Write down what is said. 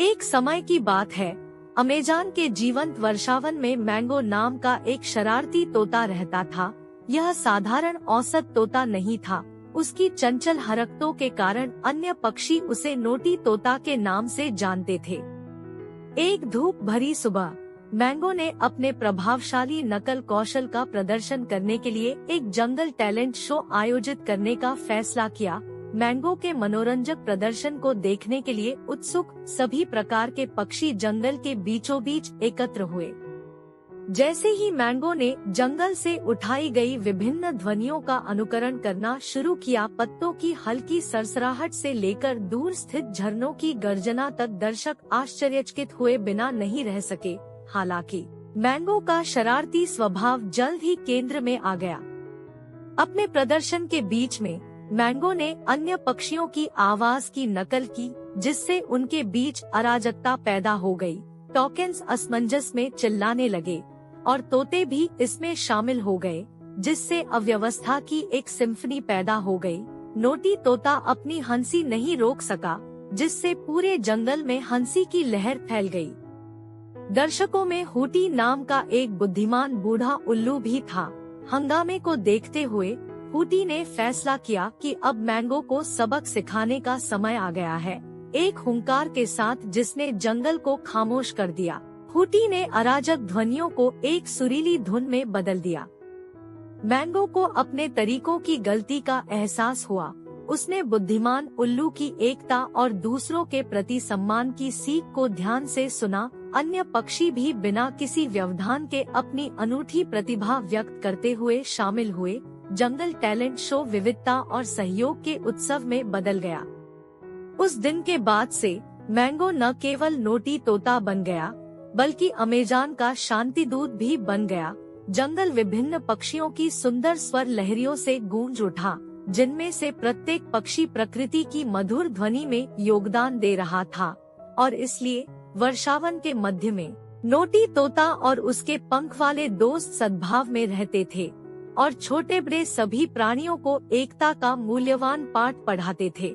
एक समय की बात है, अमेज़न के जीवंत वर्षावन में मैंगो नाम का एक शरारती तोता रहता था। यह साधारण औसत तोता नहीं था। उसकी चंचल हरकतों के कारण अन्य पक्षी उसे नोटी तोता के नाम से जानते थे। एक धूप भरी सुबह मैंगो ने अपने प्रभावशाली नकल कौशल का प्रदर्शन करने के लिए एक जंगल टैलेंट शो आयोजित करने का फैसला किया। मैंगो के मनोरंजक प्रदर्शन को देखने के लिए उत्सुक सभी प्रकार के पक्षी जंगल के बीचों बीच एकत्र हुए। जैसे ही मैंगो ने जंगल से उठाई गई विभिन्न ध्वनियों का अनुकरण करना शुरू किया, पत्तों की हल्की सरसराहट से लेकर दूर स्थित झरनों की गर्जना तक दर्शक आश्चर्यचकित हुए बिना नहीं रह सके। हालांकि मैंगो का शरारती स्वभाव जल्द ही केंद्र में आ गया। अपने प्रदर्शन के बीच में मैंगो ने अन्य पक्षियों की आवाज की नकल की, जिससे उनके बीच अराजकता पैदा हो गई। टॉकिन्स असमंजस में चिल्लाने लगे और तोते भी इसमें शामिल हो गए, जिससे अव्यवस्था की एक सिम्फनी पैदा हो गई। नोटी तोता अपनी हंसी नहीं रोक सका, जिससे पूरे जंगल में हंसी की लहर फैल गई। दर्शकों में हूटी नाम का एक बुद्धिमान बूढ़ा उल्लू भी था। हंगामे को देखते हुए हूटी ने फैसला किया कि अब मैंगो को सबक सिखाने का समय आ गया है। एक हुंकार के साथ जिसने जंगल को खामोश कर दिया, हूटी ने अराजक ध्वनियों को एक सुरीली धुन में बदल दिया। मैंगो को अपने तरीकों की गलती का एहसास हुआ। उसने बुद्धिमान उल्लू की एकता और दूसरों के प्रति सम्मान की सीख को ध्यान से सुना। अन्य पक्षी भी बिना किसी व्यवधान के अपनी अनूठी प्रतिभा व्यक्त करते हुए शामिल हुए। जंगल टैलेंट शो विविधता और सहयोग के उत्सव में बदल गया। उस दिन के बाद से मैंगो न केवल नोटी तोता बन गया, बल्कि अमेज़न का शांति दूत भी बन गया। जंगल विभिन्न पक्षियों की सुंदर स्वर लहरियों से गूंज उठा, जिनमें से प्रत्येक पक्षी प्रकृति की मधुर ध्वनि में योगदान दे रहा था। और इसलिए वर्षावन के मध्य में नोटी तोता और उसके पंख वाले दोस्त सद्भाव में रहते थे और छोटे बड़े सभी प्राणियों को एकता का मूल्यवान पाठ पढ़ाते थे।